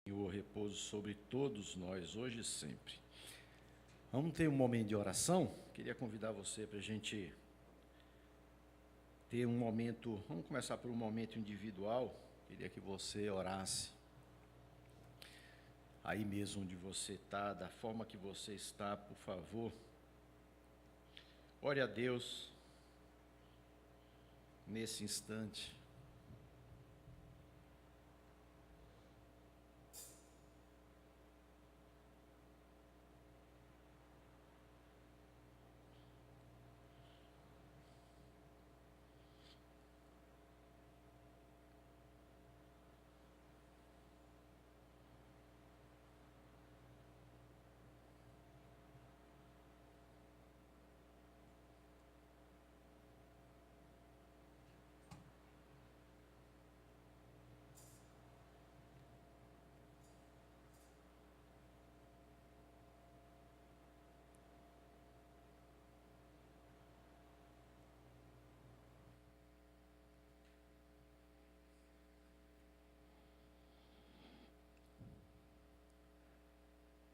Senhor, repouso sobre todos nós, hoje e sempre. Vamos ter um momento de oração? Queria convidar você para a gente ter um momento, vamos começar por um momento individual. Queria que você orasse aí mesmo onde você está, da forma que você está, por favor. Ore a Deus nesse instante.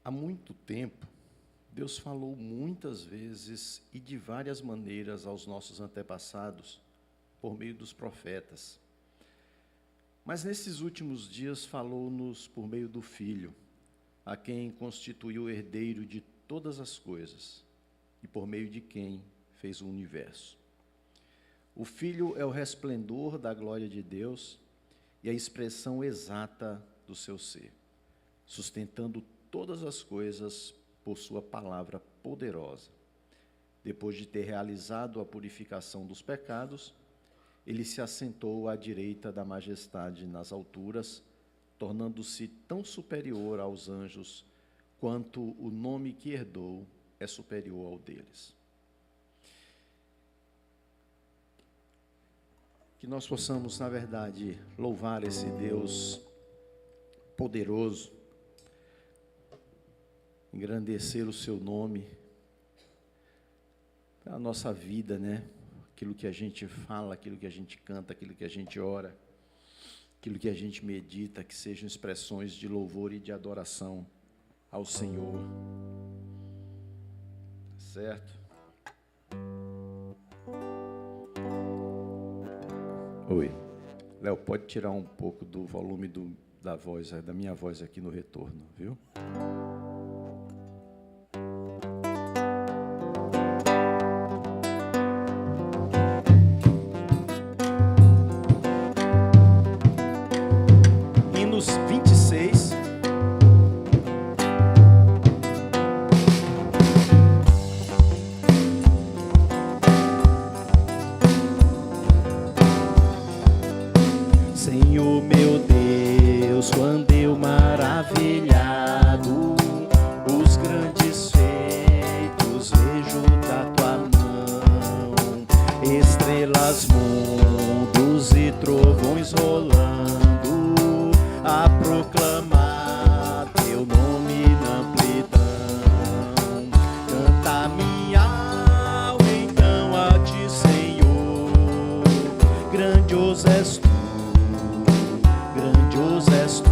Há muito tempo, Deus falou muitas vezes e de várias maneiras aos nossos antepassados, por meio dos profetas. Mas nesses últimos dias falou-nos por meio do Filho, a quem constituiu o herdeiro de todas as coisas, e por meio de quem fez o universo. O Filho é o resplendor da glória de Deus e a expressão exata do seu ser, sustentando todas as coisas por sua palavra poderosa. Depois de ter realizado a purificação dos pecados, ele se assentou à direita da majestade nas alturas, tornando-se tão superior aos anjos, quanto o nome que herdou é superior ao deles. Que nós possamos, na verdade, louvar esse Deus poderoso, engrandecer o seu nome, a nossa vida, né? Aquilo que a gente fala, aquilo que a gente canta, aquilo que a gente ora, aquilo que a gente medita, que sejam expressões de louvor e de adoração ao Senhor. Certo? Oi. Léo, pode tirar um pouco do volume da voz, da minha voz aqui no retorno, viu? Senhor meu Deus, quando eu maravilhado os grandes feitos vejo da tua mão, estrelas, mundos e trovões rolando, a proclamar teu nome na amplidão. Canta minha alma então a ti, Senhor, grandioso és tu. Grandioso és tu,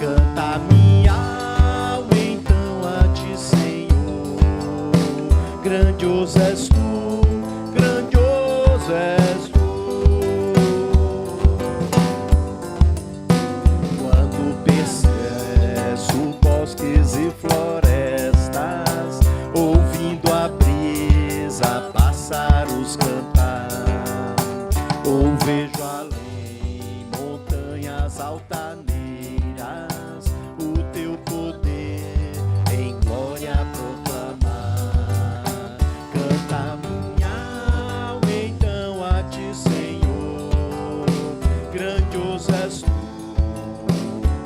canta minha alma então a ti, Senhor. Grandioso és tu, grandioso és tu. Quando perceço bosques e florestas, ouvindo a brisa, pássaros cantar, ou vejo além altaneiras, o teu poder em glória proclamar. Canta minha alma então a ti, Senhor. Grandioso és tu,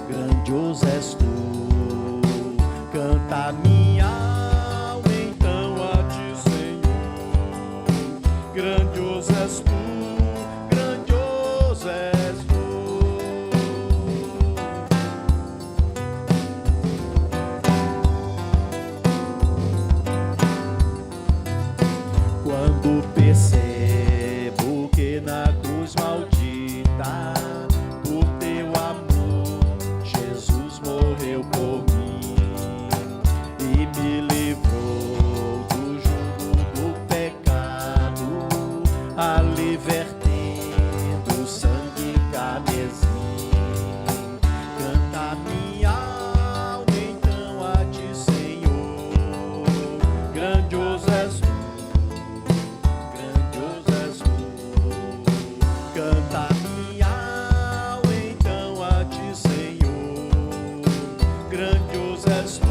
grandioso és tu. Canta minha alma então a ti, Senhor. Grandioso és tu, grandioso és tu. Quando percebo que na cruz maldita, por teu amor fale-me assim. Canta minha alma, então a ti, Senhor. Grandioso és tu, grandioso és tu. Canta minha alma, então a ti, Senhor. Grandioso és tu.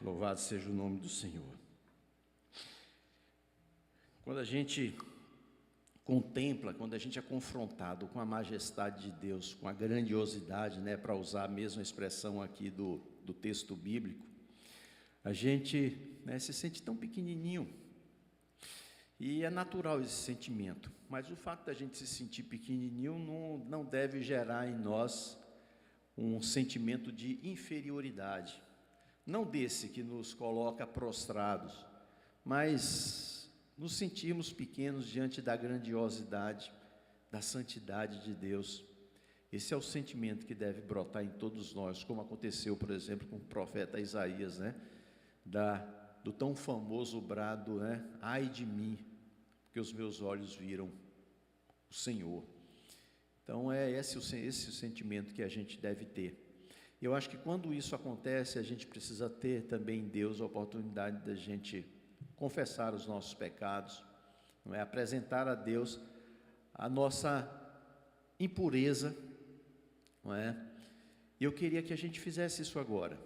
Louvado seja o nome do Senhor. Quando a gente contempla, quando a gente é confrontado com a majestade de Deus, com a grandiosidade, né, para usar a mesma expressão aqui do texto bíblico, a gente, né, se sente tão pequenininho. E é natural esse sentimento, mas o fato da gente se sentir pequenininho não deve gerar em nós um sentimento de inferioridade. Não desse que nos coloca prostrados, mas nos sentirmos pequenos diante da grandiosidade, da santidade de Deus. Esse é o sentimento que deve brotar em todos nós, como aconteceu, por exemplo, com o profeta Isaías, né? Do tão famoso brado, né? Ai de mim, porque os meus olhos viram o Senhor. Então é esse o sentimento que a gente deve ter. Eu acho que quando isso acontece, a gente precisa ter também em Deus a oportunidade da gente confessar os nossos pecados, não é? Apresentar a Deus a nossa impureza, não é? E eu queria que a gente fizesse isso agora,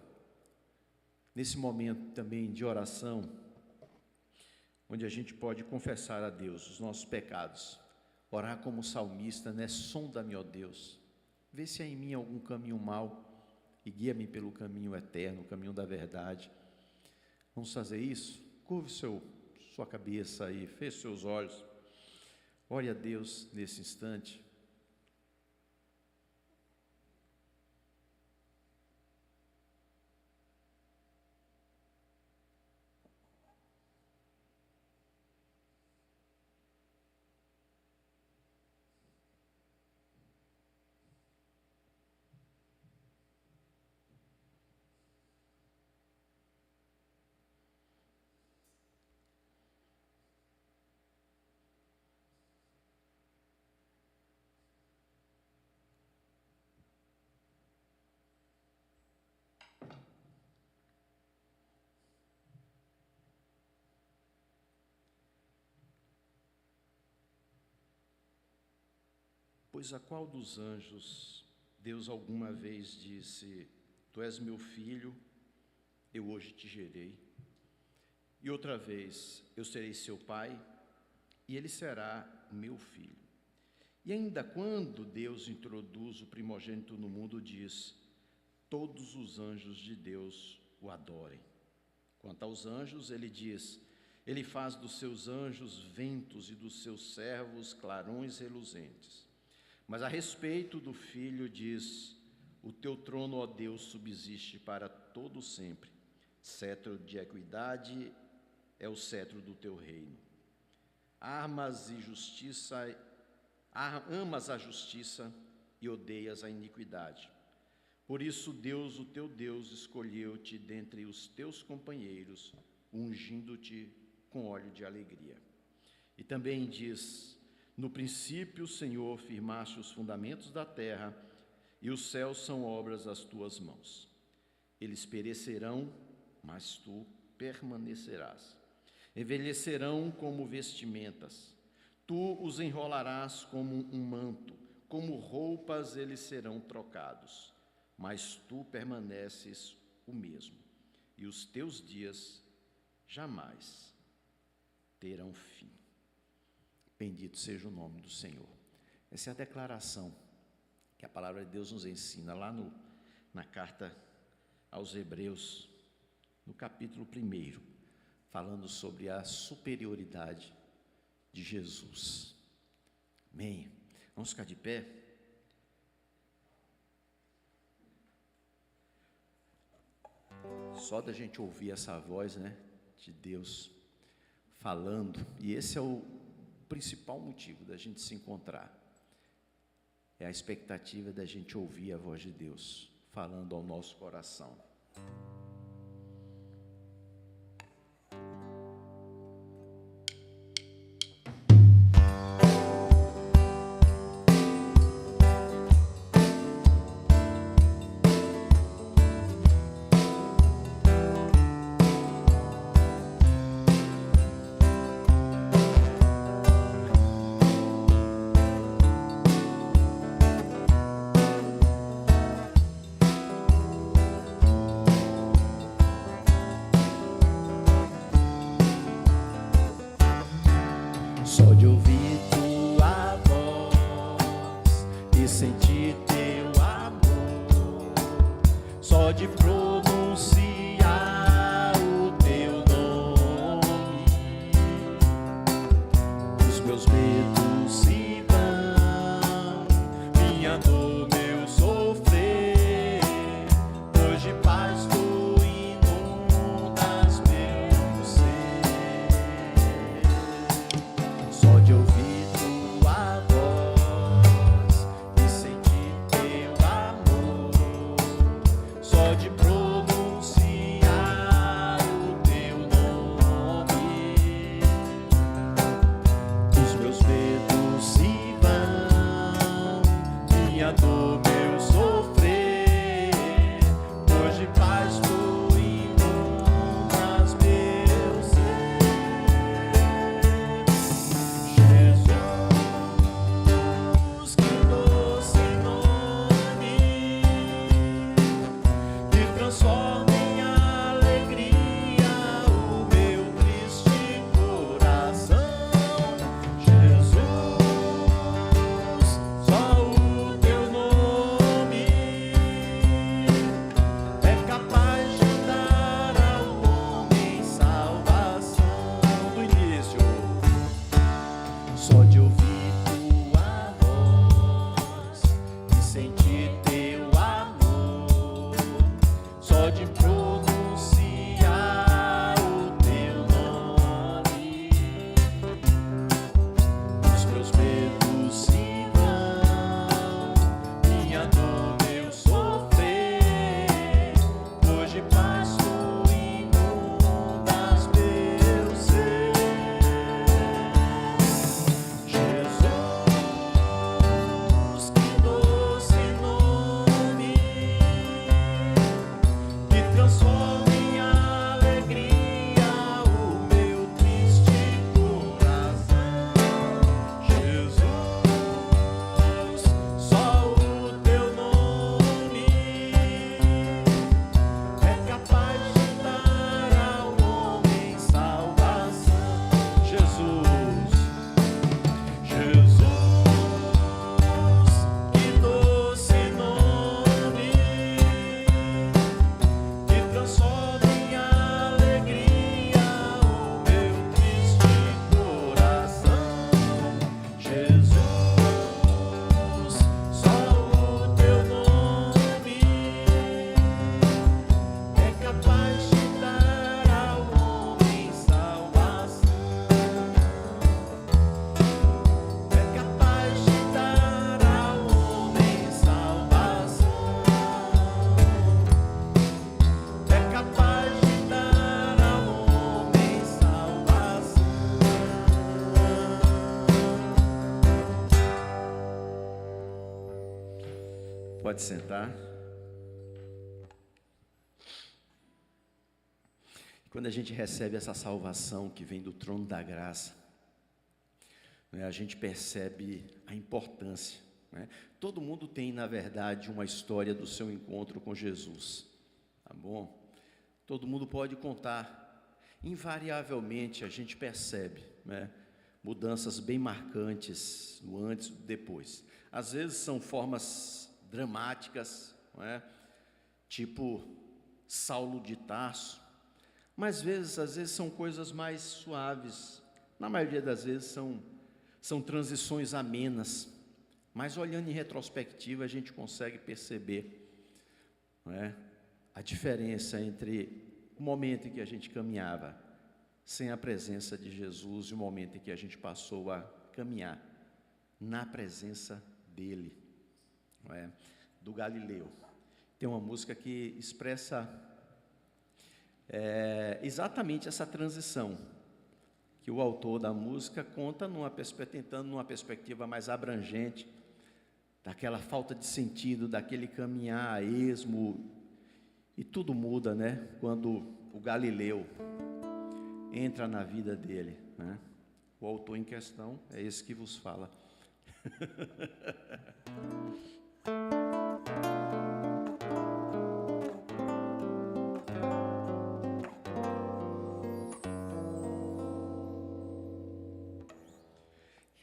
nesse momento também de oração, onde a gente pode confessar a Deus os nossos pecados, orar como salmista, né? Sonda-me, ó Deus, vê se há em mim algum caminho mau, e guia-me pelo caminho eterno, o caminho da verdade. Vamos fazer isso? Curve sua cabeça aí, feche seus olhos. Ore a Deus nesse instante. Pois a qual dos anjos Deus alguma vez disse: Tu és meu filho, eu hoje te gerei? E outra vez: Eu serei seu pai, e ele será meu filho. E ainda quando Deus introduz o primogênito no mundo, diz: Todos os anjos de Deus o adorem. Quanto aos anjos, ele diz: Ele faz dos seus anjos ventos e dos seus servos clarões reluzentes. Mas a respeito do Filho diz: O teu trono, ó Deus, subsiste para todo sempre. Cetro de equidade é o cetro do teu reino. Amas a justiça e odeias a iniquidade. Por isso Deus, o teu Deus, escolheu-te dentre os teus companheiros, ungindo-te com óleo de alegria. E também diz: No princípio, Senhor, firmaste os fundamentos da terra, e os céus são obras das tuas mãos. Eles perecerão, mas tu permanecerás. Envelhecerão como vestimentas. Tu os enrolarás como um manto, como roupas eles serão trocados. Mas tu permaneces o mesmo, e os teus dias jamais terão fim. Bendito seja o nome do Senhor. Essa é a declaração que a palavra de Deus nos ensina lá na carta aos Hebreus, no capítulo 1, falando sobre a superioridade de Jesus. Amém. Vamos ficar de pé? Só da gente ouvir essa voz, né, de Deus falando, e esse é o principal motivo da gente se encontrar, é a expectativa da gente ouvir a voz de Deus falando ao nosso coração. Só de ouvir tua voz e sentir teu amor, só de pronunciar o teu nome, os meus medos se vão, minha dor, meu sofrer, pois de paz tu inundas meu ser. Só de ouvir tua voz e sentir teu amor, só de pronunciar Pode sentar. Quando a gente recebe essa salvação que vem do trono da graça, né, a gente percebe a importância, né? Todo mundo tem, na verdade, uma história do seu encontro com Jesus, tá bom? Todo mundo pode contar. Invariavelmente a gente percebe, né, mudanças bem marcantes no antes e no depois. Às vezes são formas dramáticas, não é? Tipo Saulo de Tarso, mas às vezes são coisas mais suaves. Na maioria das vezes são transições amenas, mas olhando em retrospectiva a gente consegue perceber, não é, a diferença entre o momento em que a gente caminhava sem a presença de Jesus e o momento em que a gente passou a caminhar na presença dele, não é? Do Galileu. Tem uma música que expressa exatamente essa transição, que o autor da música conta tentando numa perspectiva mais abrangente, daquela falta de sentido, daquele caminhar a esmo, e tudo muda, né, quando o Galileu entra na vida dele, né? O autor em questão é esse que vos fala.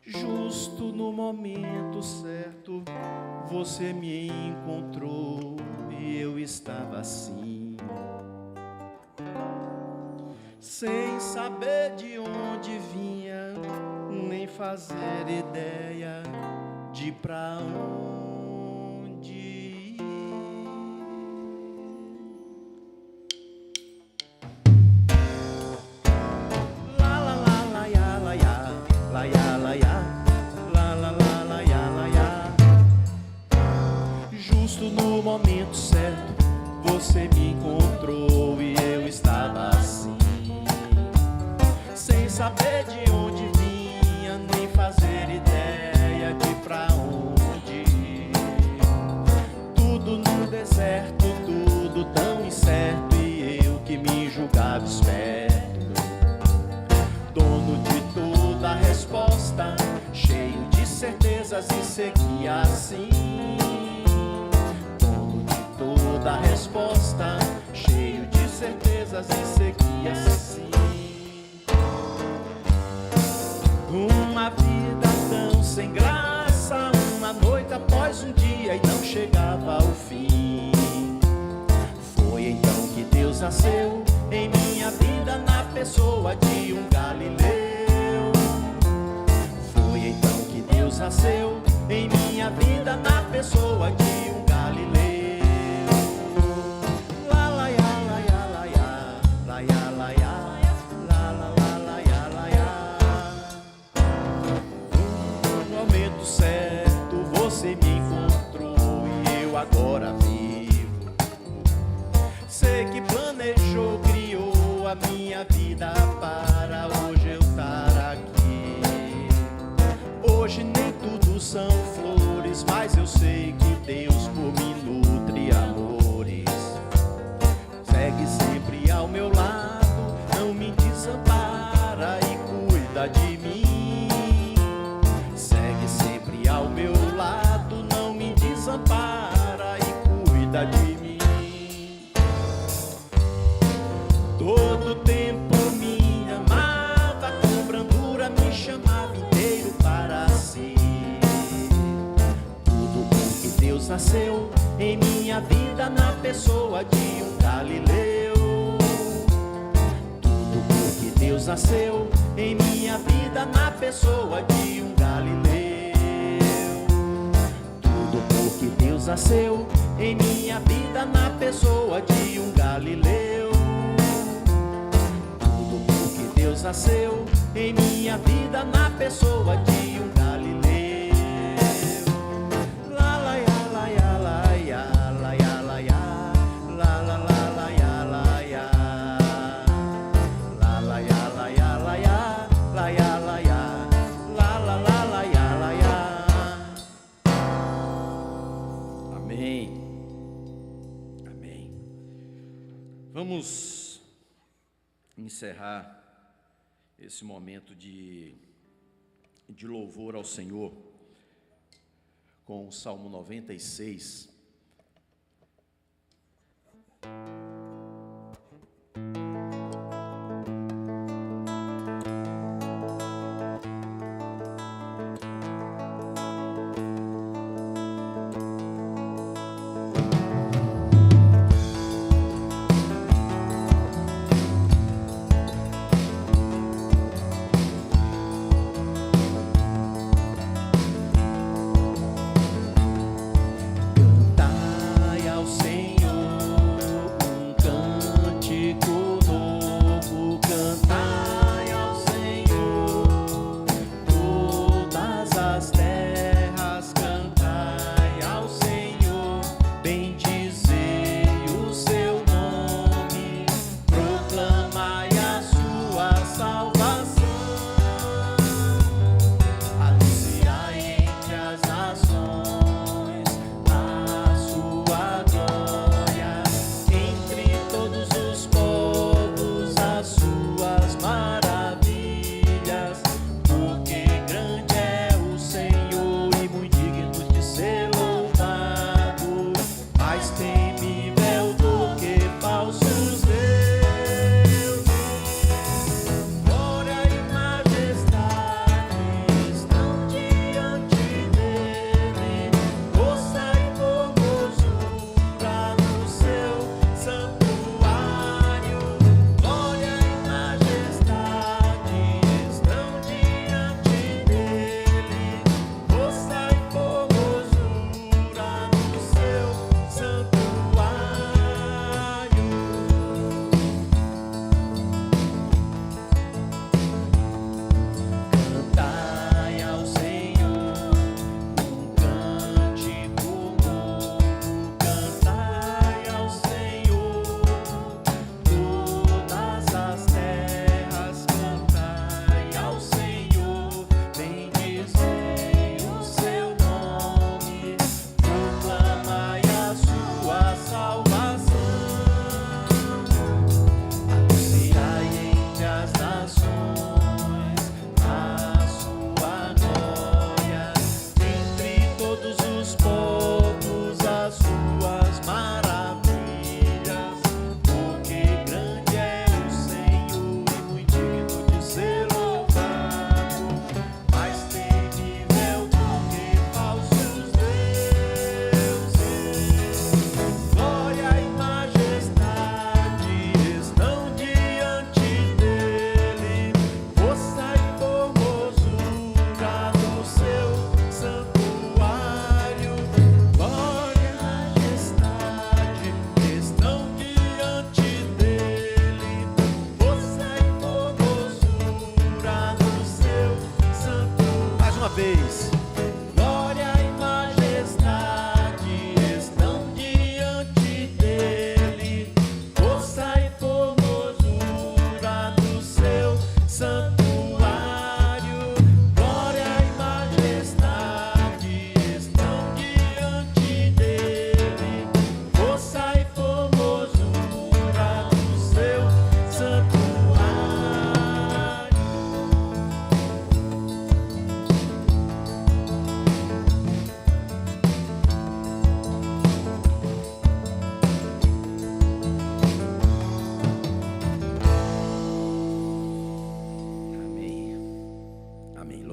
Justo no momento certo, você me encontrou e eu estava assim, sem saber de onde vinha, nem fazer ideia de pra onde ir. La la la la ya la ya, la ya la ya, la la la la ya la ya. Justo no momento certo, você me encontrou e eu estava assim, sem saber de onde vinha, nem fazer ideia de pra onde ir. Tudo no deserto, tudo tão incerto, e eu que me julgava esperto, dono de toda a resposta, cheio de certezas e seguia assim. Dono de toda a resposta, cheio de certezas e seguia assim. Uma vida tão sem graça, uma noite após um dia e não chegava ao fim. Foi então que Deus nasceu em minha vida na pessoa de um Galileu. Foi então que Deus nasceu em minha vida na pessoa de um Galileu. La la ya la ya la ya, la ya la ya, la la la la ya la ya. No momento certo você me encontrou e eu agora vivo. Sei que planejou, criou a minha vida para hoje eu estar aqui. Hoje nem tudo são flores, mas eu sei que Deus por mim nutre amores. Segue sempre ao meu lado, não me desampara e cuida de mim. Segue sempre ao meu lado, não me desampara e cuida de mim. Todo tempo me amava, com brandura me chamava inteiro para si. Tudo porque Deus nasceu em minha vida na pessoa de um Galileu. Tudo porque Deus nasceu em minha vida na pessoa de um Galileu. Tudo porque Deus nasceu em minha vida na pessoa de um Galileu. Tudo porque Deus nasceu em minha vida na pessoa de um Galileu. La la ya la ya la ya, la ya la ya, la la la la ya la ya, la la ya la ya la ya, la ya la ya, la la la la ya la ya. Amém. Vamos encerrar esse momento de louvor ao Senhor com o Salmo 96.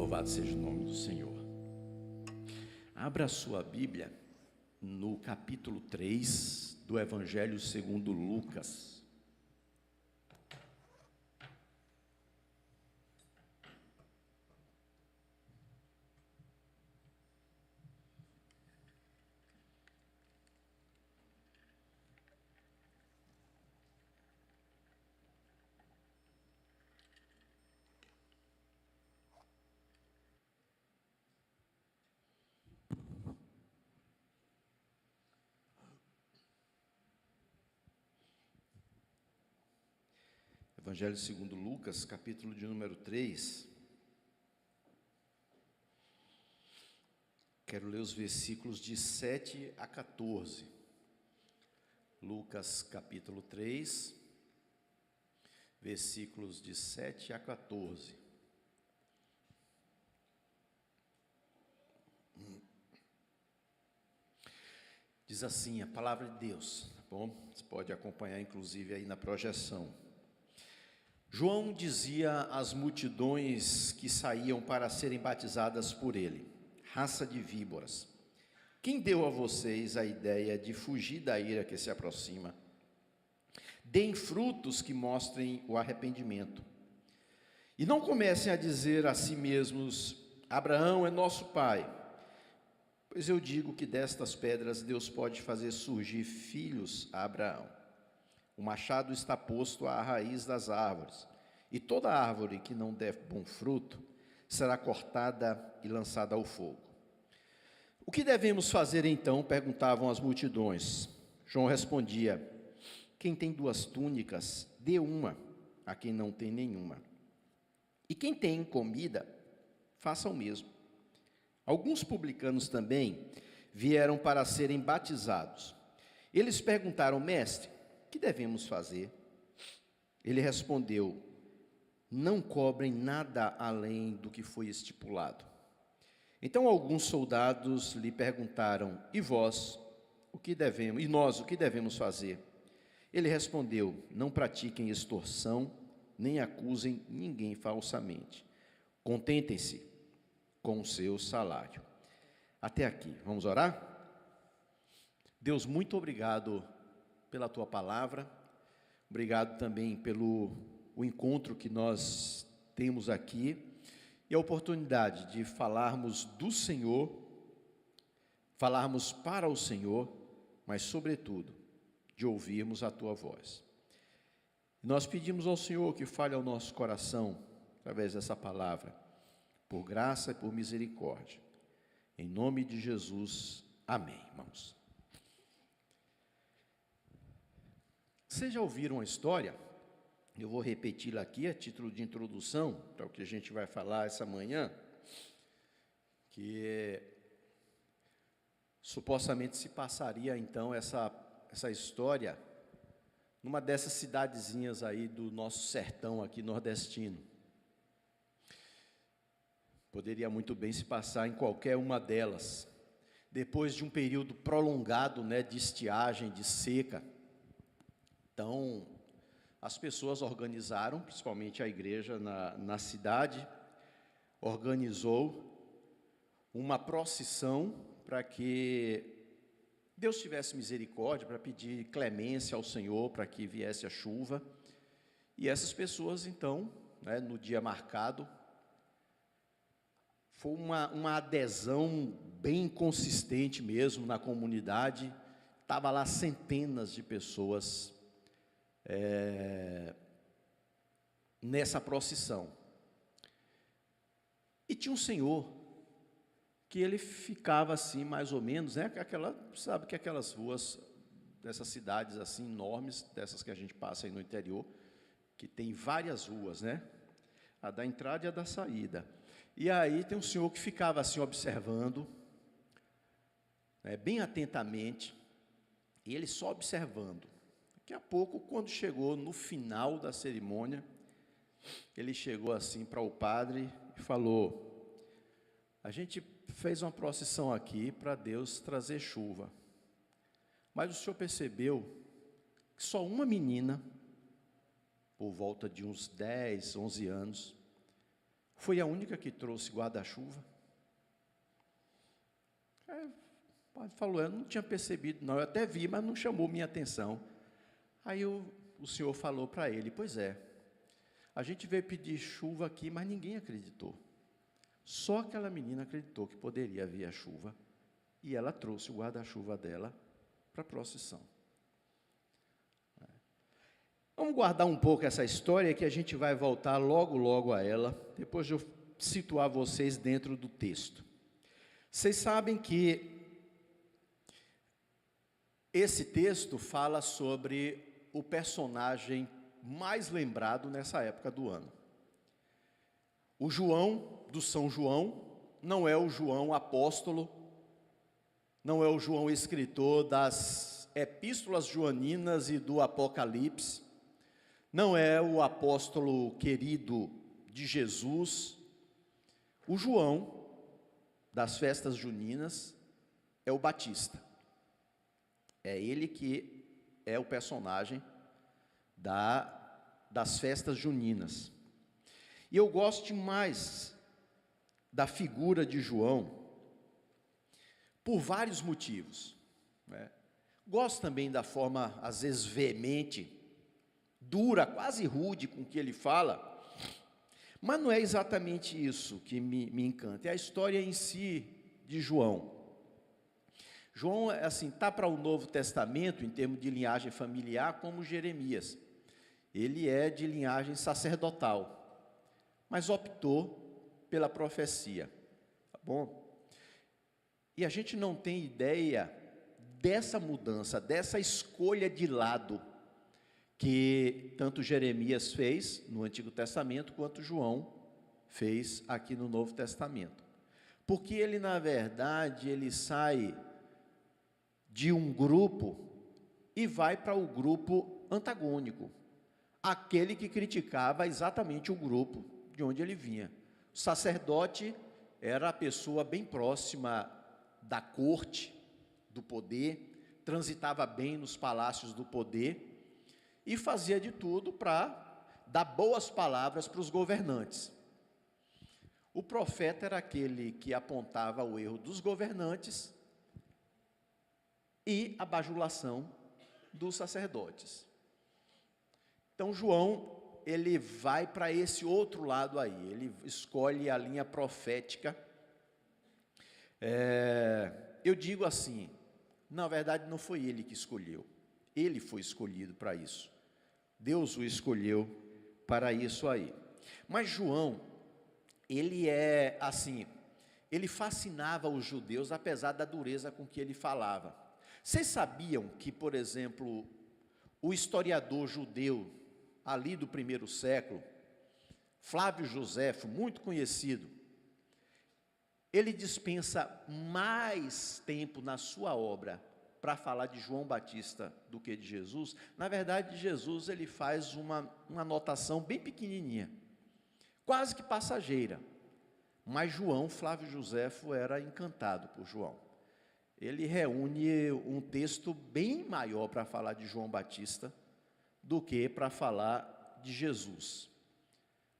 Louvado seja o nome do Senhor. Abra a sua Bíblia no capítulo 3 do Evangelho segundo Lucas. Evangelho segundo Lucas, capítulo de número 3. Quero ler os versículos de 7 a 14. Lucas capítulo 3, versículos de 7 a 14. Diz assim a palavra de Deus, tá bom? Você pode acompanhar inclusive aí na projeção. João dizia às multidões que saíam para serem batizadas por ele: raça de víboras, quem deu a vocês a ideia de fugir da ira que se aproxima? Deem frutos que mostrem o arrependimento. E não comecem a dizer a si mesmos: Abraão é nosso pai. Pois eu digo que destas pedras Deus pode fazer surgir filhos a Abraão. O machado está posto à raiz das árvores, e toda árvore que não der bom fruto será cortada e lançada ao fogo. O que devemos fazer então? Perguntavam as multidões. João respondia: quem tem 2 túnicas, dê uma a quem não tem nenhuma. E quem tem comida, faça o mesmo. Alguns publicanos também vieram para serem batizados. Eles perguntaram: mestre, o que devemos fazer? Ele respondeu: não cobrem nada além do que foi estipulado. Então alguns soldados lhe perguntaram: e vós, o que devemos? E nós, o que devemos fazer? Ele respondeu: não pratiquem extorsão, nem acusem ninguém falsamente. Contentem-se com o seu salário. Até aqui, vamos orar? Deus, muito obrigado pela tua palavra, obrigado também pelo encontro que nós temos aqui e a oportunidade de falarmos do Senhor, falarmos para o Senhor, mas sobretudo de ouvirmos a tua voz. Nós pedimos ao Senhor que fale ao nosso coração através dessa palavra, por graça e por misericórdia. Em nome de Jesus, amém, irmãos. Vocês já ouviram a história? Eu vou repeti-la aqui a título de introdução para o que a gente vai falar essa manhã, que supostamente se passaria então essa história numa dessas cidadezinhas aí do nosso sertão aqui nordestino. Poderia muito bem se passar em qualquer uma delas, depois de um período prolongado, de estiagem, de seca. Então, as pessoas organizaram, principalmente a igreja na cidade, organizou uma procissão para que Deus tivesse misericórdia, para pedir clemência ao Senhor, para que viesse a chuva. E essas pessoas, então, no dia marcado, foi uma adesão bem consistente mesmo na comunidade. Estava lá centenas de pessoas nessa procissão. E tinha um senhor que ele ficava assim, mais ou menos, sabe que aquelas ruas dessas cidades assim enormes, dessas que a gente passa aí no interior, que tem várias ruas, a da entrada e a da saída. E aí tem um senhor que ficava assim observando, bem atentamente, e ele só observando. Daqui a pouco, quando chegou no final da cerimônia, ele chegou assim para o padre e falou: a gente fez uma procissão aqui para Deus trazer chuva, mas o senhor percebeu que só uma menina, por volta de uns 10, 11 anos, foi a única que trouxe guarda-chuva? O padre falou: eu não tinha percebido não, eu até vi, mas não chamou minha atenção. Aí o senhor falou para ele: pois é, a gente veio pedir chuva aqui, mas ninguém acreditou. Só aquela menina acreditou que poderia vir a chuva, e ela trouxe o guarda-chuva dela para a procissão. Vamos guardar um pouco essa história, que a gente vai voltar logo a ela, depois de eu situar vocês dentro do texto. Vocês sabem que esse texto fala sobre o personagem mais lembrado nessa época do ano. O João, do São João, não é o João apóstolo, não é o João escritor das epístolas joaninas e do Apocalipse, não é o apóstolo querido de Jesus. O João, das festas juninas, é o Batista. É ele que é o personagem das festas juninas. E eu gosto demais da figura de João por vários motivos, né? Gosto também da forma, às vezes, veemente, dura, quase rude com que ele fala, mas não é exatamente isso que me encanta, é a história em si de João. João, assim, está para o Novo Testamento, em termos de linhagem familiar, como Jeremias. Ele é de linhagem sacerdotal, mas optou pela profecia, tá bom? E a gente não tem ideia dessa mudança, dessa escolha de lado, que tanto Jeremias fez no Antigo Testamento, quanto João fez aqui no Novo Testamento. Porque ele, na verdade, ele sai de um grupo e vai para o grupo antagônico, aquele que criticava exatamente o grupo de onde ele vinha. O sacerdote era a pessoa bem próxima da corte, do poder, transitava bem nos palácios do poder e fazia de tudo para dar boas palavras para os governantes. O profeta era aquele que apontava o erro dos governantes e a bajulação dos sacerdotes. Então, João, ele vai para esse outro lado aí, ele escolhe a linha profética. Eu digo assim, na verdade não foi ele que escolheu, ele foi escolhido para isso. Deus o escolheu para isso aí. Mas João, ele é assim, ele fascinava os judeus, apesar da dureza com que ele falava. Vocês sabiam que, por exemplo, o historiador judeu, ali do primeiro século, Flávio Joséfo, muito conhecido, ele dispensa mais tempo na sua obra para falar de João Batista do que de Jesus. Na verdade, Jesus ele faz uma anotação bem pequenininha, quase que passageira. Mas João, Flávio Joséfo, era encantado por João. Ele reúne um texto bem maior para falar de João Batista do que para falar de Jesus.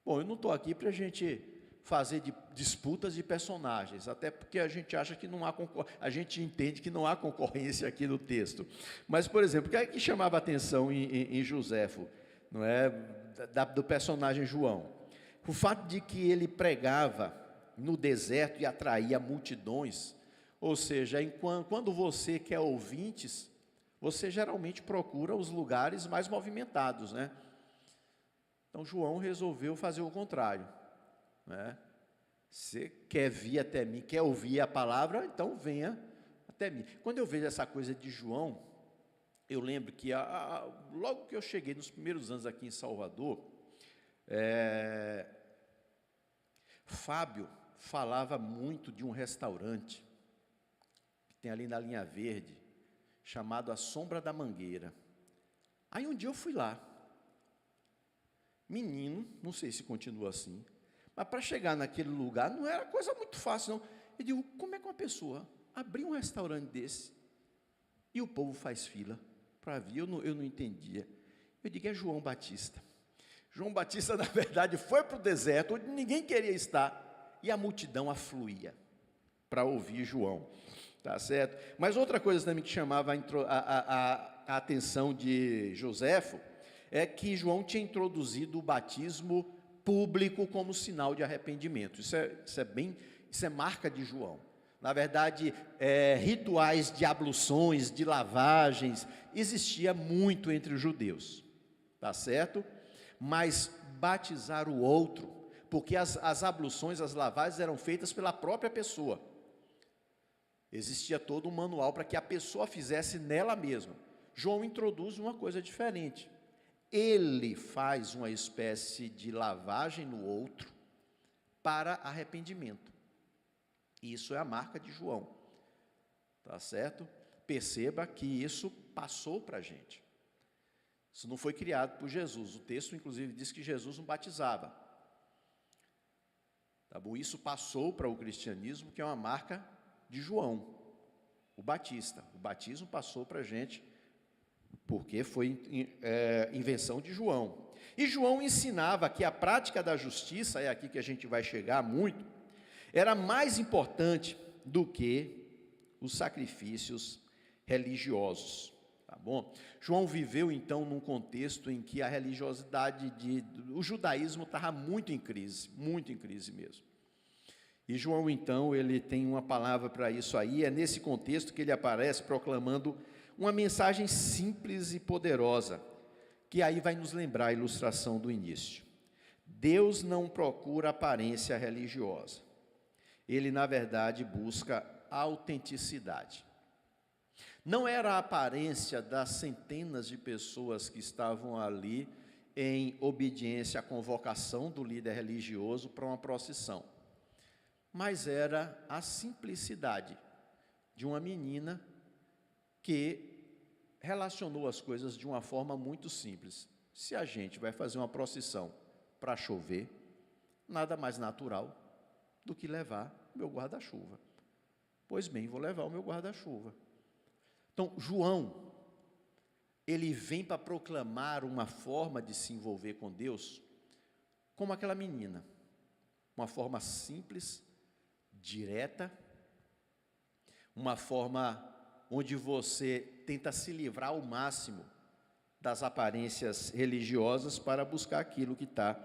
Bom, eu não estou aqui para a gente fazer disputas de personagens, até porque a gente acha que não há a gente entende que não há concorrência aqui no texto. Mas, por exemplo, o que é que chamava a atenção em Joséfo, não é, do personagem João? O fato de que ele pregava no deserto e atraía multidões, ou seja, quando você quer ouvintes, você geralmente procura os lugares mais movimentados, né? Então, João resolveu fazer o contrário, né? Você quer vir até mim, quer ouvir a palavra, então venha até mim. Quando eu vejo essa coisa de João, eu lembro que logo que eu cheguei, nos primeiros anos aqui em Salvador, Fábio falava muito de um restaurante que tem ali na Linha Verde, chamado A Sombra da Mangueira. Aí um dia eu fui lá, menino, não sei se continua assim, mas para chegar naquele lugar não era coisa muito fácil, não. Eu digo, como é que uma pessoa abrir um restaurante desse e o povo faz fila para vir? Eu não entendia. Eu digo, é João Batista. João Batista, na verdade, foi para o deserto, onde ninguém queria estar, e a multidão afluía para ouvir João. Tá certo? Mas outra coisa também que chamava a atenção de Joséfo é que João tinha introduzido o batismo público como sinal de arrependimento. Isso é marca de João. Na verdade, rituais de abluções, de lavagens, existia muito entre os judeus, tá certo? Mas batizar o outro, porque as abluções, as lavagens eram feitas pela própria pessoa. Existia todo um manual para que a pessoa fizesse nela mesma. João introduz uma coisa diferente. Ele faz uma espécie de lavagem no outro para arrependimento. Isso é a marca de João, tá certo? Perceba que isso passou para a gente. Isso não foi criado por Jesus. O texto, inclusive, diz que Jesus não batizava. Tá bom? Isso passou para o cristianismo, que é uma marca de João, o Batista. O batismo passou para a gente, porque foi invenção de João. E João ensinava que a prática da justiça, é aqui que a gente vai chegar muito, era mais importante do que os sacrifícios religiosos. Tá bom? João viveu, então, num contexto em que a religiosidade, o judaísmo estava muito em crise mesmo. E João, então, ele tem uma palavra para isso aí, é nesse contexto que ele aparece proclamando uma mensagem simples e poderosa, que aí vai nos lembrar a ilustração do início. Deus não procura aparência religiosa. Ele, na verdade, busca autenticidade. Não era a aparência das centenas de pessoas que estavam ali em obediência à convocação do líder religioso para uma procissão, mas era a simplicidade de uma menina que relacionou as coisas de uma forma muito simples. Se a gente vai fazer uma procissão para chover, nada mais natural do que levar meu guarda-chuva. Pois bem, vou levar o meu guarda-chuva. Então, João, ele vem para proclamar uma forma de se envolver com Deus, como aquela menina, uma forma simples, direta, uma forma onde você tenta se livrar ao máximo das aparências religiosas para buscar aquilo que está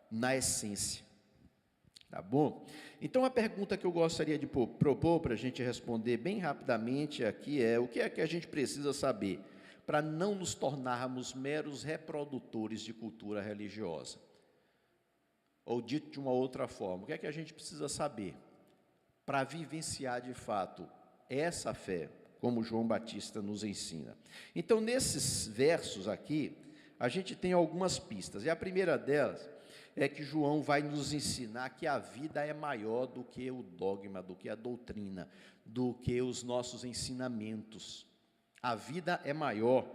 na essência. Tá bom? Então, a pergunta que eu gostaria de propor para a gente responder bem rapidamente aqui é: o que é que a gente precisa saber para não nos tornarmos meros reprodutores de cultura religiosa? Ou dito de uma outra forma, o que é que a gente precisa saber para vivenciar de fato essa fé, como João Batista nos ensina? Então, nesses versos aqui, a gente tem algumas pistas, e a primeira delas é que João vai nos ensinar que a vida é maior do que o dogma, do que a doutrina, do que os nossos ensinamentos. A vida é maior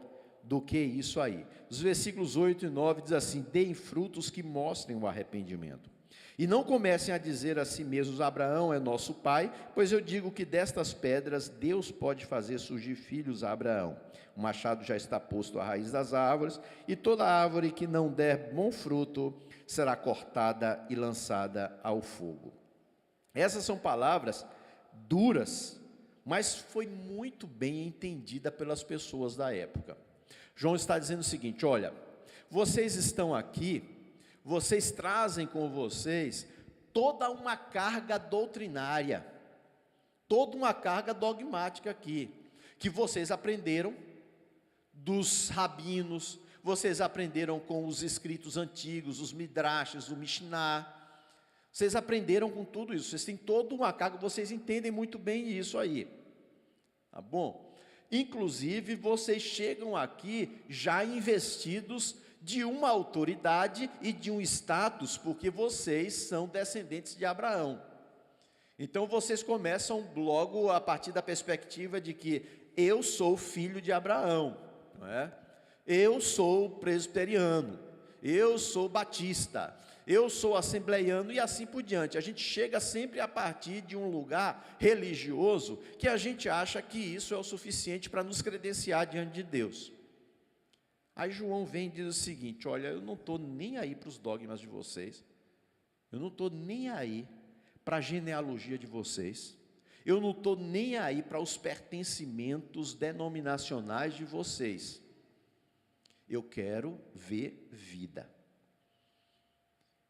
do que isso aí. Os versículos 8 e 9 diz assim: deem frutos que mostrem o arrependimento. E não comecem a dizer a si mesmos: Abraão é nosso pai, pois eu digo que destas pedras Deus pode fazer surgir filhos a Abraão. O machado já está posto à raiz das árvores, e toda árvore que não der bom fruto será cortada e lançada ao fogo. Essas são palavras duras, mas foi muito bem entendida pelas pessoas da época. João está dizendo o seguinte: olha, vocês estão aqui, vocês trazem com vocês toda uma carga doutrinária, toda uma carga dogmática aqui, que vocês aprenderam dos rabinos, vocês aprenderam com os escritos antigos, os midrashes, o Mishnah, vocês aprenderam com tudo isso, vocês têm toda uma carga, vocês entendem muito bem isso aí, tá bom? Inclusive, vocês chegam aqui já investidos de uma autoridade e de um status, porque vocês são descendentes de Abraão. Então, vocês começam logo a partir da perspectiva de que eu sou filho de Abraão, não é? Eu sou presbiteriano, eu sou batista, eu sou assembleiano e assim por diante. A gente chega sempre a partir de um lugar religioso que a gente acha que isso é o suficiente para nos credenciar diante de Deus. Aí João vem e diz o seguinte: olha, eu não estou nem aí para os dogmas de vocês, eu não estou nem aí para a genealogia de vocês, eu não estou nem aí para os pertencimentos denominacionais de vocês. Eu quero ver vida.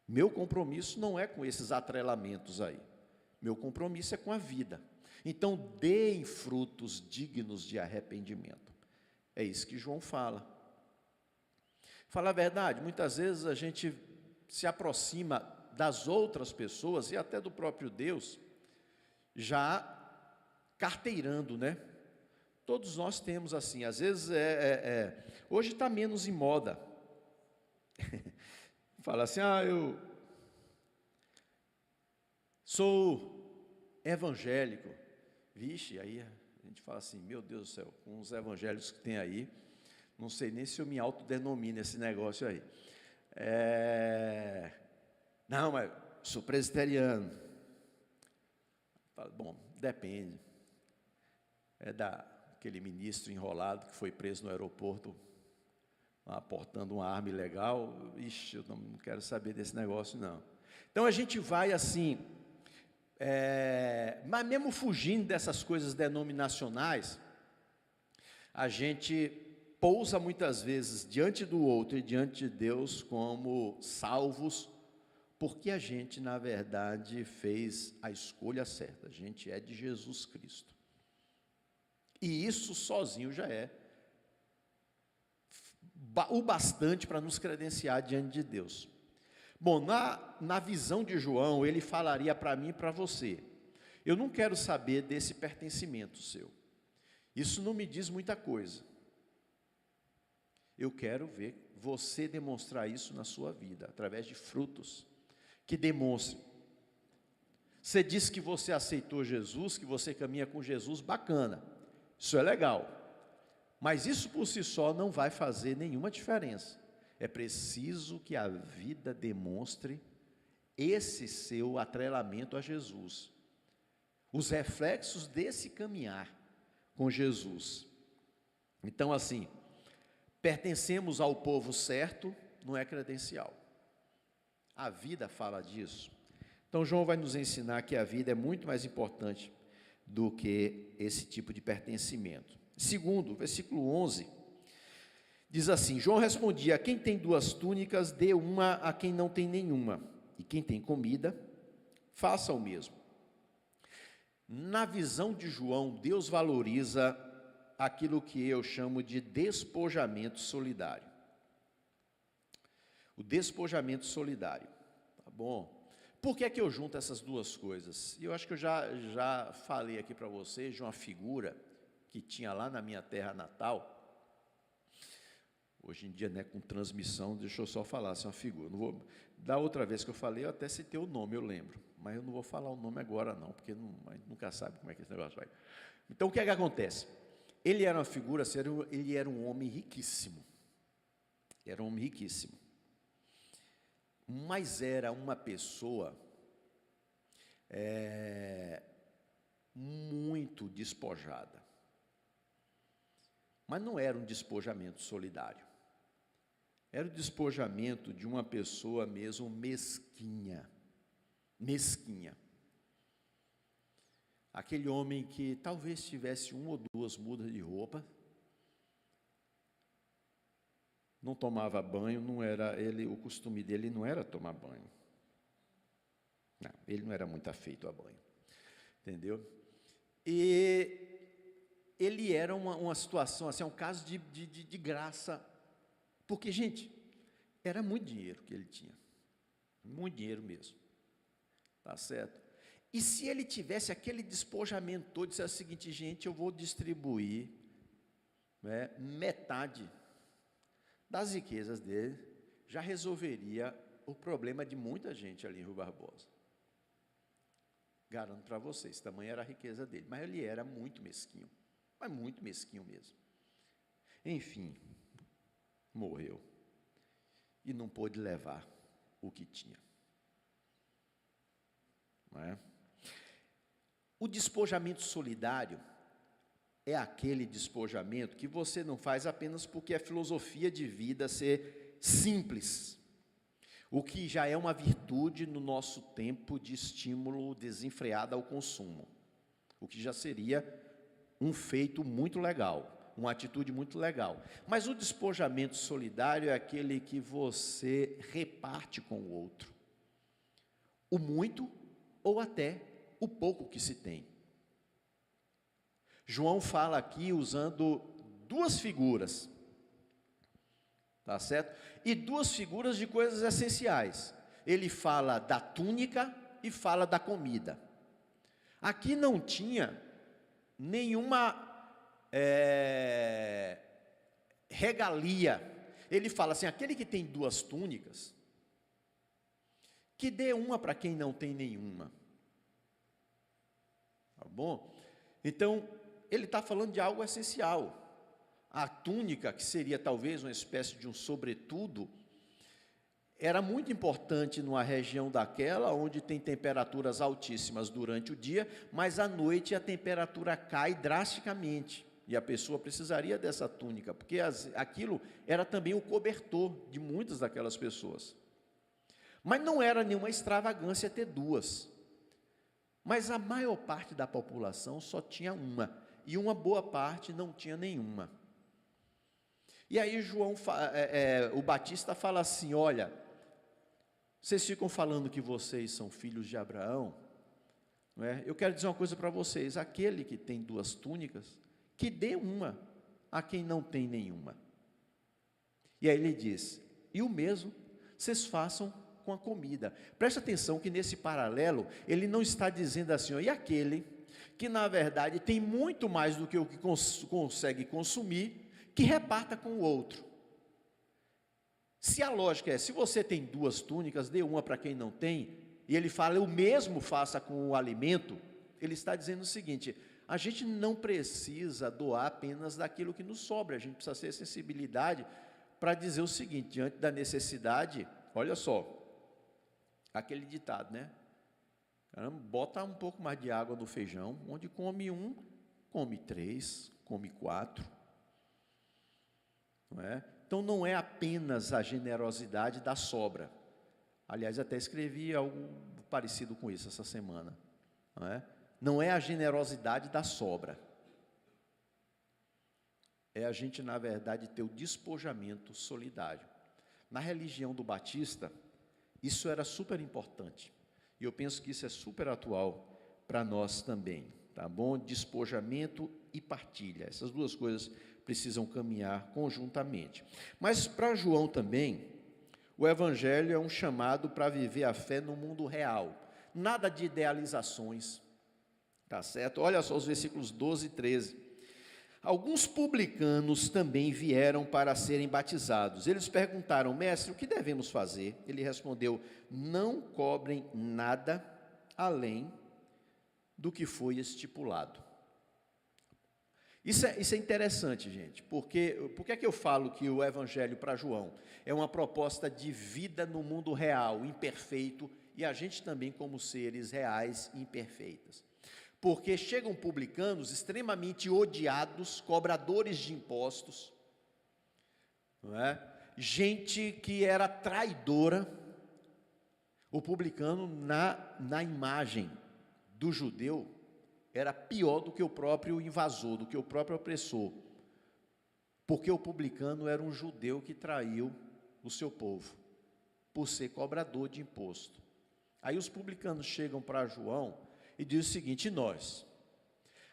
Meu compromisso não é com esses atrelamentos aí. Meu compromisso é com a vida. Então, deem frutos dignos de arrependimento. É isso que João fala. Falar a verdade, muitas vezes a gente se aproxima das outras pessoas e até do próprio Deus, já carteirando, né? Todos nós temos assim, às vezes hoje está menos em moda. Fala assim: eu sou evangélico. Vixe, aí a gente gente fala assim, meu Deus do céu, com os evangelhos que tem aí, não sei nem se eu me autodenomino esse negócio aí. Não, mas sou presbiteriano. Falo, bom, depende. É daquele ministro enrolado que foi preso no aeroporto, aportando uma arma ilegal. Ixi, eu não quero saber desse negócio, não. Então a gente vai assim, mas mesmo fugindo dessas coisas denominacionais, a gente pousa muitas vezes diante do outro e diante de Deus como salvos, porque a gente, na verdade, fez a escolha certa. A gente é de Jesus Cristo. E isso sozinho já é o bastante para nos credenciar diante de Deus. Bom, na visão de João, ele falaria para mim e para você, eu não quero saber desse pertencimento seu. Isso não me diz muita coisa. Eu quero ver você demonstrar isso na sua vida, através de frutos que demonstrem. Você diz que você aceitou Jesus, que você caminha com Jesus, bacana, isso é legal. Mas isso por si só não vai fazer nenhuma diferença. É preciso que a vida demonstre esse seu atrelamento a Jesus, os reflexos desse caminhar com Jesus. Então, assim, pertencemos ao povo certo, não é credencial. A vida fala disso. Então, João vai nos ensinar que a vida é muito mais importante do que esse tipo de pertencimento. Segundo, versículo 11, diz assim, João respondia, quem tem 2 túnicas, dê uma a quem não tem nenhuma, e quem tem comida, faça o mesmo. Na visão de João, Deus valoriza aquilo que eu chamo de despojamento solidário. O despojamento solidário, tá bom? Por que é que eu junto essas duas coisas? Eu acho que eu já falei aqui para vocês de uma figura que tinha lá na minha terra natal. Hoje em dia, né, com transmissão, deixa eu só falar, assim, uma figura. Não vou, da outra vez que eu falei, eu até citei o nome, eu lembro. Mas eu não vou falar o nome agora, não, porque a gente nunca sabe como é que esse negócio vai. Então, o que é que acontece? Ele era uma figura, ele era um homem riquíssimo. Era um homem riquíssimo. Mas era uma pessoa muito despojada. Mas não era um despojamento solidário. Era o despojamento de uma pessoa mesmo mesquinha. Mesquinha. Aquele homem que talvez tivesse 1 ou 2 mudas de roupa, não tomava banho, não era ele, o costume dele não era tomar banho. Não, ele não era muito afeito a banho. Entendeu? E ele era uma situação, assim, um caso de graça, porque, gente, era muito dinheiro que ele tinha, muito dinheiro mesmo, tá certo? E se ele tivesse aquele despojamento todo, dissesse o seguinte, gente, eu vou distribuir, né, metade das riquezas dele, já resolveria o problema de muita gente ali em Rio Barbosa. Garanto para vocês, tamanha era a riqueza dele, mas ele era muito mesquinho. Mas muito mesquinho mesmo. Enfim, morreu. E não pôde levar o que tinha. Não é? O despojamento solidário é aquele despojamento que você não faz apenas porque é filosofia de vida ser simples. O que já é uma virtude no nosso tempo de estímulo desenfreado ao consumo. O que já seria um feito muito legal, uma atitude muito legal. Mas o despojamento solidário é aquele que você reparte com o outro. O muito ou até o pouco que se tem. João fala aqui usando 2 figuras, tá certo? E 2 figuras de coisas essenciais. Ele fala da túnica e fala da comida. Aqui não tinha nenhuma regalia. Ele fala assim, aquele que tem 2 túnicas, que dê uma para quem não tem nenhuma. Tá bom? Então, ele está falando de algo essencial. A túnica, que seria talvez uma espécie de um sobretudo, era muito importante numa região daquela, onde tem temperaturas altíssimas durante o dia, mas à noite a temperatura cai drasticamente, e a pessoa precisaria dessa túnica, porque aquilo era também o cobertor de muitas daquelas pessoas. Mas não era nenhuma extravagância ter duas. Mas a maior parte da população só tinha uma, e uma boa parte não tinha nenhuma. E aí o Batista fala assim: olha, vocês ficam falando que vocês são filhos de Abraão, não é? Eu quero dizer uma coisa para vocês: aquele que tem duas túnicas, que dê uma a quem não tem nenhuma. E aí ele diz: e o mesmo vocês façam com a comida. Preste atenção que nesse paralelo, ele não está dizendo assim, ó, e aquele que na verdade tem muito mais do que o que consegue consumir, que reparta com o outro. Se a lógica é, se você tem duas túnicas, dê uma para quem não tem, e ele fala, o mesmo faça com o alimento, ele está dizendo o seguinte: a gente não precisa doar apenas daquilo que nos sobra, a gente precisa ter sensibilidade para dizer o seguinte, diante da necessidade, olha só, aquele ditado, né? Caramba, bota um pouco mais de água no feijão, onde come um, come três, come quatro, não é? Então não é apenas a generosidade da sobra. Aliás, até escrevi algo parecido com isso essa semana, não é? Não é a generosidade da sobra. É a gente, na verdade, ter o despojamento solidário. Na religião do Batista, isso era super importante. E eu penso que isso é super atual para nós também, tá bom? Despojamento e partilha. Essas duas coisas precisam caminhar conjuntamente. Mas para João também, o Evangelho é um chamado para viver a fé no mundo real. Nada de idealizações, tá certo? Olha só os versículos 12 e 13. Alguns publicanos também vieram para serem batizados. Eles perguntaram, mestre, o que devemos fazer? Ele respondeu, não cobrem nada além do que foi estipulado. Isso é interessante, gente, porque por que é que eu falo que o Evangelho para João é uma proposta de vida no mundo real, imperfeito, e a gente também como seres reais e imperfeitos? Porque chegam publicanos extremamente odiados, cobradores de impostos, não é? Gente que era traidora. O publicano, na imagem do judeu, era pior do que o próprio invasor, do que o próprio opressor, porque o publicano era um judeu que traiu o seu povo, por ser cobrador de imposto. Aí os publicanos chegam para João e diz o seguinte, nós,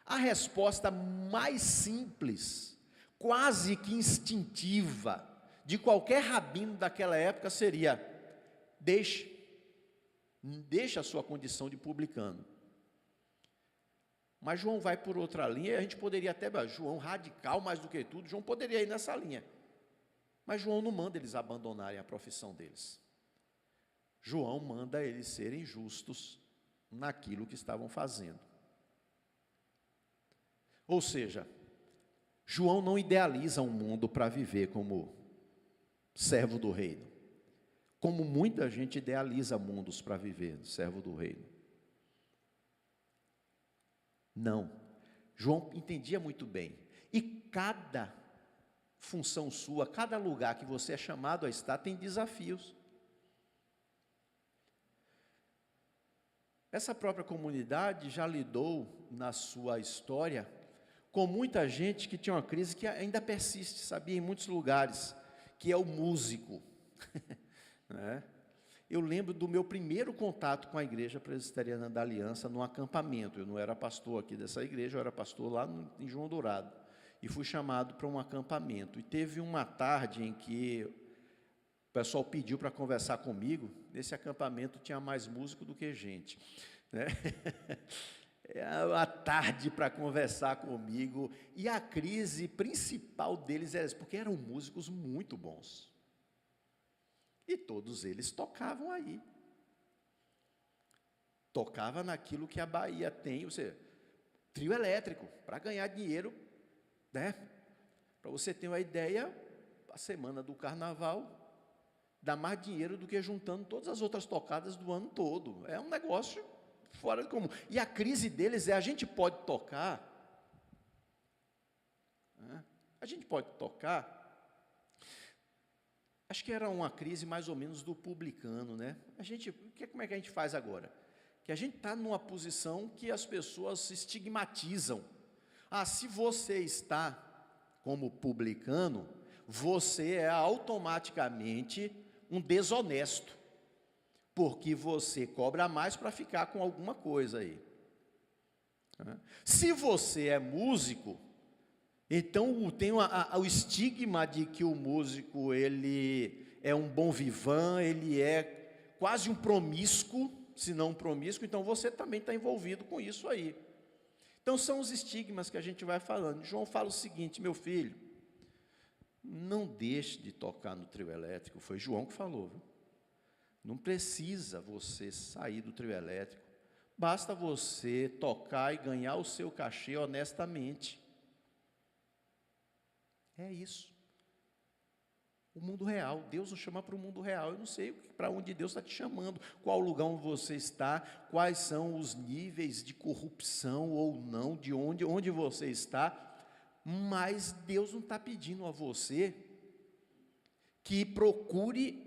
a resposta mais simples, quase que instintiva, de qualquer rabino daquela época seria, deixe a sua condição de publicano. Mas João vai por outra linha, e a gente poderia até, João radical mais do que tudo, João poderia ir nessa linha. Mas João não manda eles abandonarem a profissão deles. João manda eles serem justos naquilo que estavam fazendo. Ou seja, João não idealiza um mundo para viver como servo do reino, como muita gente idealiza mundos para viver servo do reino. Não, João entendia muito bem, e cada função sua, cada lugar que você é chamado a estar tem desafios. Essa própria comunidade já lidou na sua história com muita gente que tinha uma crise que ainda persiste, sabia, em muitos lugares, que é o músico. Né? Eu lembro do meu primeiro contato com a Igreja Presbiteriana da Aliança no acampamento. Eu não era pastor aqui dessa igreja, eu era pastor lá em João Dourado. E fui chamado para um acampamento. E teve uma tarde em que o pessoal pediu para conversar comigo. Nesse acampamento tinha mais músico do que gente, né? A tarde para conversar comigo. E a crise principal deles era essa, porque eram músicos muito bons. E todos eles tocavam aí. Tocava naquilo que a Bahia tem. Ou seja, trio elétrico, para ganhar dinheiro, né? Para você ter uma ideia, a semana do carnaval dá mais dinheiro do que juntando todas as outras tocadas do ano todo. É um negócio fora do comum. E a crise deles é: a gente pode tocar, né? A gente pode tocar. Acho que era uma crise mais ou menos do publicano, né? Como é que a gente faz agora? Que a gente está numa posição que as pessoas se estigmatizam. Ah, se você está como publicano, você é automaticamente um desonesto, porque você cobra mais para ficar com alguma coisa aí. Se você é músico, então tem o estigma de que o músico ele é um bom vivant, ele é quase um promíscuo, se não um promíscuo, então você também está envolvido com isso aí. Então são os estigmas que a gente vai falando. João fala o seguinte: meu filho, não deixe de tocar no trio elétrico. Foi João que falou, viu? Não precisa você sair do trio elétrico, basta você tocar e ganhar o seu cachê honestamente. É isso. O mundo real, Deus nos chama para o mundo real. Eu não sei para onde Deus está te chamando, qual lugar onde você está, quais são os níveis de corrupção ou não, de onde você está, mas Deus não está pedindo a você que procure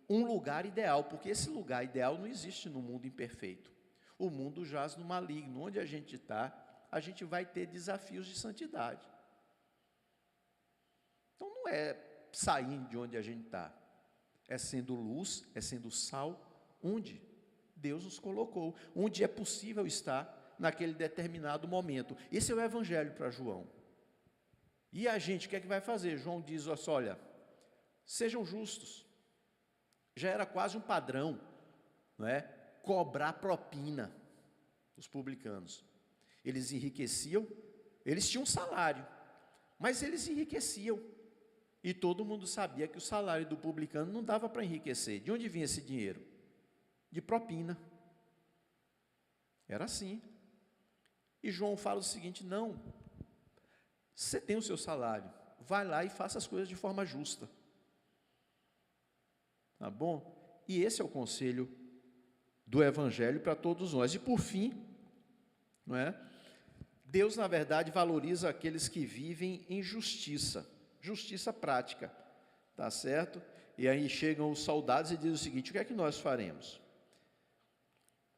um lugar ideal, porque esse lugar ideal não existe no mundo imperfeito. O mundo jaz no maligno. Onde a gente está, a gente vai ter desafios de santidade. Então não é saindo de onde a gente está, é sendo luz, é sendo sal, onde Deus nos colocou, onde é possível estar naquele determinado momento. Esse é o evangelho para João. E a gente, o que é que vai fazer? João diz: olha, sejam justos. Já era quase um padrão, não é? Cobrar propina dos publicanos. Eles enriqueciam, eles tinham um salário, mas eles enriqueciam. E todo mundo sabia que o salário do publicano não dava para enriquecer. De onde vinha esse dinheiro? De propina. Era assim. E João fala o seguinte: não, você tem o seu salário, vai lá e faça as coisas de forma justa. Tá bom? E esse é o conselho do Evangelho para todos nós. E por fim, não é? Deus, na verdade, valoriza aqueles que vivem em justiça. Justiça prática, tá certo? E aí chegam os soldados e dizem o seguinte: o que é que nós faremos?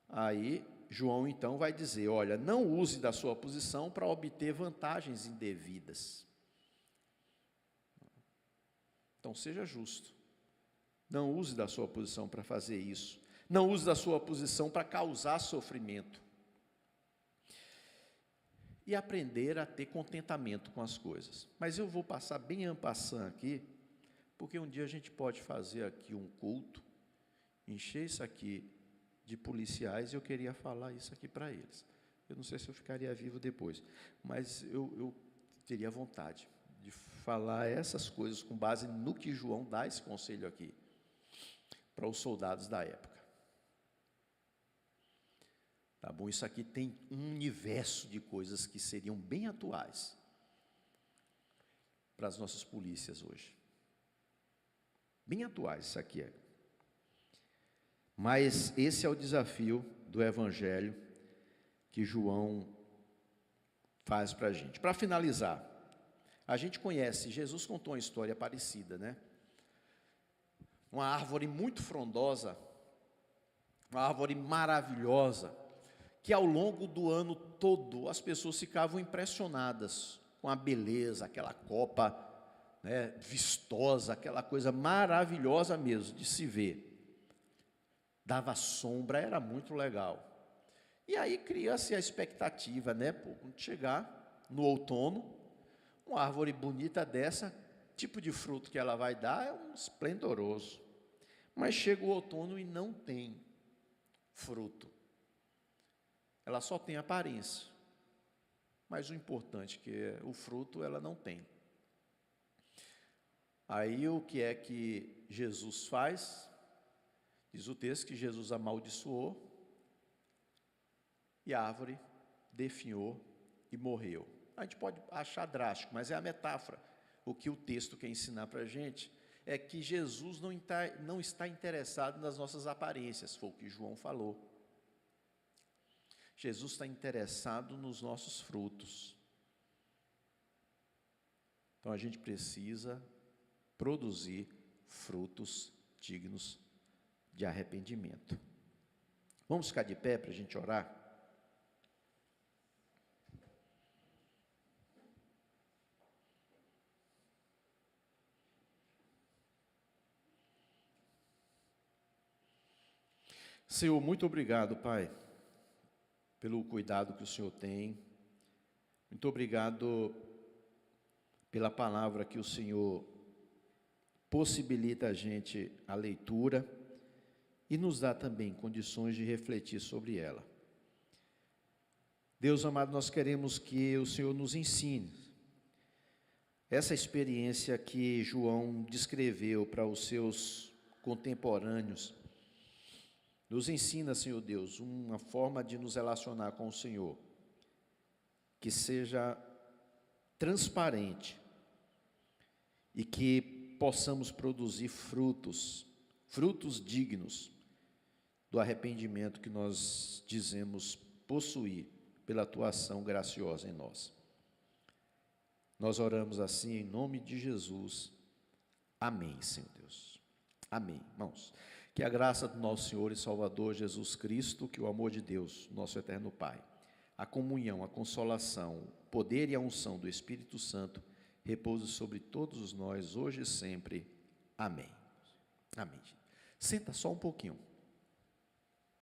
Aí João então vai dizer: olha, não use da sua posição para obter vantagens indevidas. Então seja justo. Não use da sua posição para fazer isso. Não use da sua posição para causar sofrimento. E aprender a ter contentamento com as coisas. Mas eu vou passar bem en passant aqui, porque um dia a gente pode fazer aqui um culto, encher isso aqui de policiais, e eu queria falar isso aqui para eles. Eu não sei se eu ficaria vivo depois, mas eu teria vontade de falar essas coisas com base no que João dá esse conselho aqui, para os soldados da época. Tá bom? Isso aqui tem um universo de coisas que seriam bem atuais para as nossas polícias hoje. Bem atuais isso aqui é. Mas esse é o desafio do Evangelho que João faz para a gente. Para finalizar, a gente conhece, Jesus contou uma história parecida, né? Uma árvore muito frondosa, uma árvore maravilhosa, que ao longo do ano todo as pessoas ficavam impressionadas com a beleza, aquela copa, né, vistosa, aquela coisa maravilhosa mesmo de se ver. Dava sombra, era muito legal. E aí cria-se a expectativa, né, quando chegar no outono, uma árvore bonita dessa, tipo de fruto que ela vai dar é um esplendoroso. Mas chega o outono e não tem fruto. Ela só tem aparência, mas o importante que é o fruto ela não tem. Aí o que é que Jesus faz? Diz o texto que Jesus amaldiçoou e a árvore definhou e morreu. A gente pode achar drástico, mas é a metáfora. O que o texto quer ensinar para a gente é que Jesus não está interessado nas nossas aparências, foi o que João falou. Jesus está interessado nos nossos frutos. Então a gente precisa produzir frutos dignos de arrependimento. Vamos ficar de pé para a gente orar? Senhor, muito obrigado, Pai, pelo cuidado que o Senhor tem. Muito obrigado pela palavra que o Senhor possibilita a gente a leitura e nos dá também condições de refletir sobre ela. Deus amado, nós queremos que o Senhor nos ensine essa experiência que João descreveu para os seus contemporâneos. Nos ensina, Senhor Deus, uma forma de nos relacionar com o Senhor que seja transparente e que possamos produzir frutos dignos do arrependimento que nós dizemos possuir pela tua ação graciosa em nós. Nós oramos assim em nome de Jesus. Amém, Senhor Deus. Amém, irmãos. Que a graça do nosso Senhor e Salvador Jesus Cristo, que o amor de Deus, nosso eterno Pai, a comunhão, a consolação, o poder e a unção do Espírito Santo repouse sobre todos nós, hoje e sempre. Amém. Amém. Senta só um pouquinho.